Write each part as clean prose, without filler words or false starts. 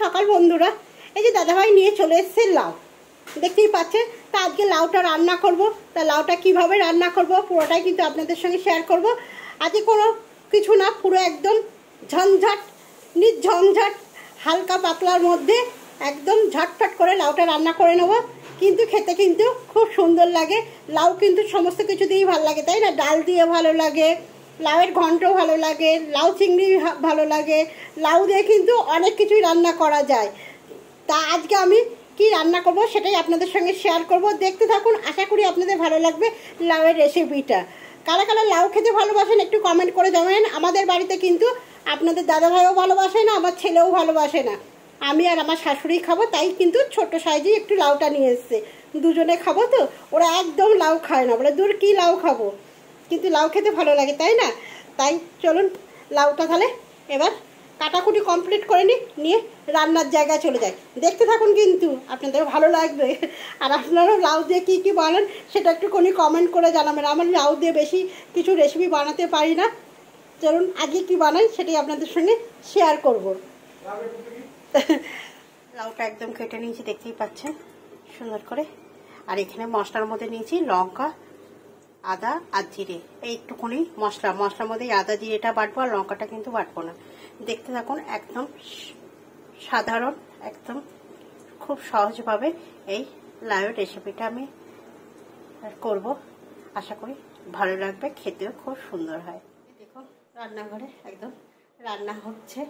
সকাল বন্ধুরা। এই যে দাদাভাই নিয়ে চলে এসেছে লাউ, দেখতেই পাচ্ছেন। তা আজকে লাউটা রান্না করব। তা লাউটা কিভাবে রান্না করব পুরোটাই কিন্তু আপনাদের সঙ্গে শেয়ার করব। আজকে কোনো কিছু না, পুরো একদম ঝঞ্ঝাট নির্ঝঞ্ঝাট হালকা পাতলার মধ্যে একদম ঝটফট করে লাউটা রান্না করে নেব। কিন্তু খেতে কিন্তু খুব সুন্দর লাগে। লাউ কিন্তু সমস্ত কিছু দিয়েই ভালো লাগে, তাই না? ডাল দিয়ে ভালো লাগে, লাউয়ের ঘন্ট ভালো লাগে, লাউ চিংড়ি ভালো লাগে, লাউ দিয়ে কিন্তু অনেক কিছুই রান্না করা যায়। তা আজকে আমি কি রান্না করব সেটাই আপনাদের সঙ্গে শেয়ার করব। দেখতে থাকুন, আশা করি আপনাদের ভালো লাগবে লাউয়ের রেসিপিটা। কারা কারা লাউ খেতে ভালোবাসেন একটু কমেন্ট করে জানাবেন। আমাদের বাড়িতে কিন্তু আপনাদের দাদাভাইও ভালোবাসে না, আমার ছেলেও ভালোবাসে না, আমি আর আমার শাশুড়ি খাবো, তাই কিন্তু ছোট সাইজে একটু লাউটা নিয়ে এসছে। দুজনে খাবো তো, ওরা একদম লাউ খায় না, বলে দূর কি লাউ খাবো, কিন্তু লাউ খেতে ভালো লাগে, তাই না? তাই চলুন লাউটা তাহলে এবার কাটাকুটি কমপ্লিট করে নিয়ে রান্নার জায়গায় চলে যাই। দেখতে থাকুন, কিন্তু আপনাদের ভালো লাগবে। আর আপনারাও লাউ দিয়ে কী কী বানান সেটা একটুখানি কমেন্ট করে জানাবেন। আমার লাউ দিয়ে বেশি কিছু রেসিপি বানাতে পারি না। চলুন আজকে কী বানাই সেটাই আপনাদের সঙ্গে শেয়ার করব। লাউটা একদম কেটে নিয়েছি, দেখতেই পাচ্ছেন সুন্দর করে। আর এখানে মশলার মধ্যে নিয়েছি লঙ্কা, আদা আর জিরে, এই একটুখানি মশলার মধ্যে আদা জিরেটা বাটবো, আর লঙ্কাটা কিন্তু বাটবো না। দেখতে থাকুন, একদম সাধারণ, একদম খুব সহজভাবে এই লাউয়ের রেসিপিটা আমি করব। আশা করি ভালো লাগবে, খেতেও খুব সুন্দর হয়। দেখুন রান্নাঘরে একদম রান্না হচ্ছে।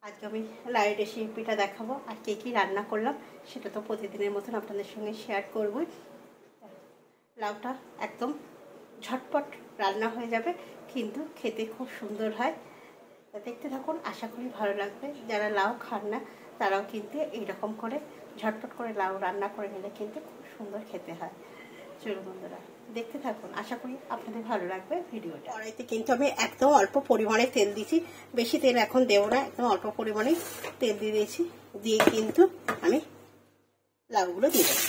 আজকে আমি লাউয়ের রেসিপিটা দেখাবো, আর কে কী রান্না করলাম সেটা তো প্রতিদিনের মতন আপনাদের সঙ্গে শেয়ার করবই। লাউটা একদম ঝটপট রান্না হয়ে যাবে, কিন্তু খেতে খুব সুন্দর হয়। দেখতে থাকুন, আশা করি ভালো লাগবে। যারা লাউ খান না তারাও কিন্তু এইরকম করে ঝটপট করে লাউ রান্না করে নিলে কিন্তু খুব সুন্দর খেতে হয়। চলুন বন্ধুরা দেখতে থাকুন, আশা করি আপনাদের ভালো লাগবে ভিডিওটা। কড়াইতে কিন্তু আমি একদম অল্প পরিমাণে তেল দিয়েছি, বেশি তেল এখন দেবো না, একদম অল্প পরিমাণে তেল দিয়ে দিয়েছি। দিয়ে কিন্তু আমি লাউগুলো দিয়ে দেবো।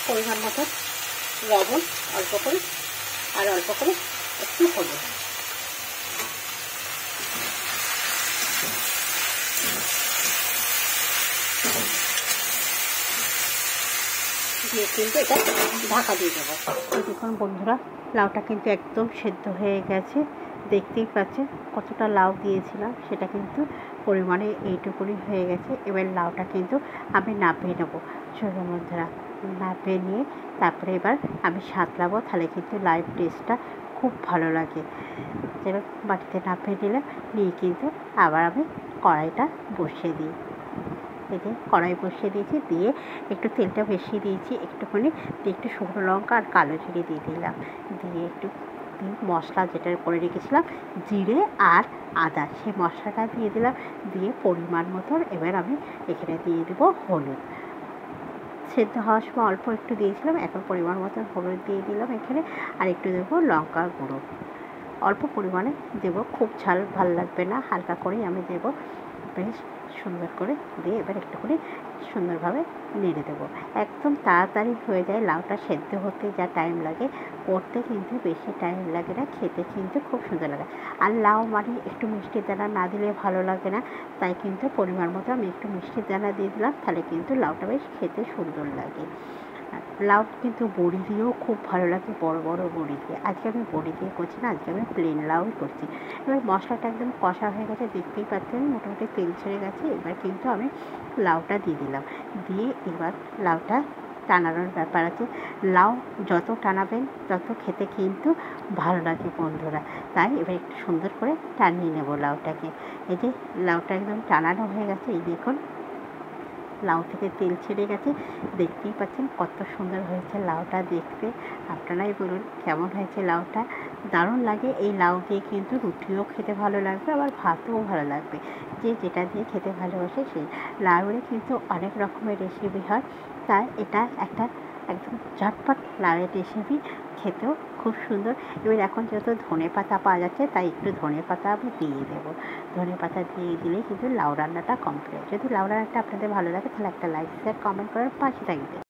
পরিমাণ মতো লবণ অল্প করে, আর অল্প করে একটু হলুদ দিয়ে কিন্তু এটা ঢাকা দিয়ে দেবো। দেখুন বন্ধুরা, লাউটা কিন্তু একদম সেদ্ধ হয়ে গেছে। দেখতেই পাচ্ছেন কতটা লাউ দিয়েছিলাম, সেটা কিন্তু পরিমাণে এইটুকুনি হয়ে গেছে। এবার লাউটা কিন্তু আমি নামিয়ে নেবো। চলুন বন্ধুরা, নামিয়ে নিয়ে তারপরে এবার আমি সাঁতলাবো, তাহলে কিন্তু লাউয়ের টেস্টটা খুব ভালো লাগে। যেরকম বাটিতে নামিয়ে নিলাম, নিয়ে কিন্তু আবার আমি কড়াইটা বসিয়ে দিই। এতে কড়াই বসিয়ে দিয়েছি, দিয়ে একটু তেলটা বেশি দিয়েছি একটুখানি, দিয়ে একটু শুকনো লঙ্কা আর কালো জিরে দিয়ে দিলাম। দিয়ে একটু মশলা যেটা করে রেখেছিলাম জিরে আর আদা, সেই মশলাটা দিয়ে দিলাম। দিয়ে পরিমাণ মতন এবার আমি এখানে দিয়ে দেবো হলুদ। সেদ্ধ হওয়ার সময় অল্প একটু দিয়েছিলাম, এখন পরিমাণ মতন হলুদ দিয়ে দিলাম এখানে। আর একটু দেবো লঙ্কার গুঁড়ো, অল্প পরিমাণে দেবো, খুব ঝাল ভাল লাগবে না, হালকা করেই আমি দেবো। বেশ সুন্দর করে দিয়ে এবার একটু করে সুন্দরভাবে নেড়ে দেবো। একদম তাড়াতাড়ি হয়ে যায়, লাউটা সেদ্ধ হতে যা টাইম লাগে করতে কিন্তু বেশি টাইম লাগে না, খেতে কিন্তু খুব সুন্দর লাগে। আর লাউ মানে একটু মিষ্টির দানা না দিলে ভালো লাগে না, তাই কিন্তু পরিমাণ মতো আমি একটু মিষ্টির দানা দিয়ে দিলাম, তাহলে কিন্তু লাউটা বেশ খেতে সুন্দর লাগে। লাউ কিন্তু বড়ি দিয়েও খুব ভালো লাগে, বড় বড় বড়ি দিয়ে। আজকে আমি বড়ি দিয়ে করছি না, আজকে আমি প্লেন লাউই করছি। এবার মশলাটা একদম কষা হয়ে গেছে, দেখতেই পাচ্ছেন মোটামুটি তেল ছেড়ে গেছে। এবার কিন্তু আমি লাউটা দিয়ে দিলাম, দিয়ে এবার লাউটা টানানোর ব্যাপার আছে। লাউ যত টানাবেন তত খেতে কিন্তু ভালো লাগে বন্ধুরা। তাই এবার একটু সুন্দর করে টানিয়ে নেব লাউটাকে। এই যে লাউটা একদম টানানো হয়ে গেছে, এই দেখুন লাউ থেকে তেল ছেড়ে গেছে, দেখতেই পাচ্ছেন কত সুন্দর হয়েছে লাউটা দেখতে। আপনারাই বলুন কেমন হয়েছে লাউটা। দারুণ লাগে, এই লাউ দিয়ে কিন্তু রুটিও খেতে ভালো লাগবে, আবার ভাতও ভালো লাগবে। যে যেটা দিয়ে খেতে ভালোবাসে সেই। লাউয়ের কিন্তু অনেক রকমের রেসিপি হয়, তাই এটা একটা একদম ঝটপট লাউয়ের রেসিপি, খেতেও খুব সুন্দর। এবার এখন যেহেতু ধনে পাতা পাওয়া যাচ্ছে, তাই একটু ধনে পাতা আমি দিয়ে দেবো। ধনে পাতা দিয়ে দিলেই কিন্তু লাউ রান্নাটা কমপ্লিট। যদি লাউ রান্নাটা আপনাদের ভালো লাগে তাহলে একটা লাইক শেয়ার কমেন্ট করার পাশে থাকবে।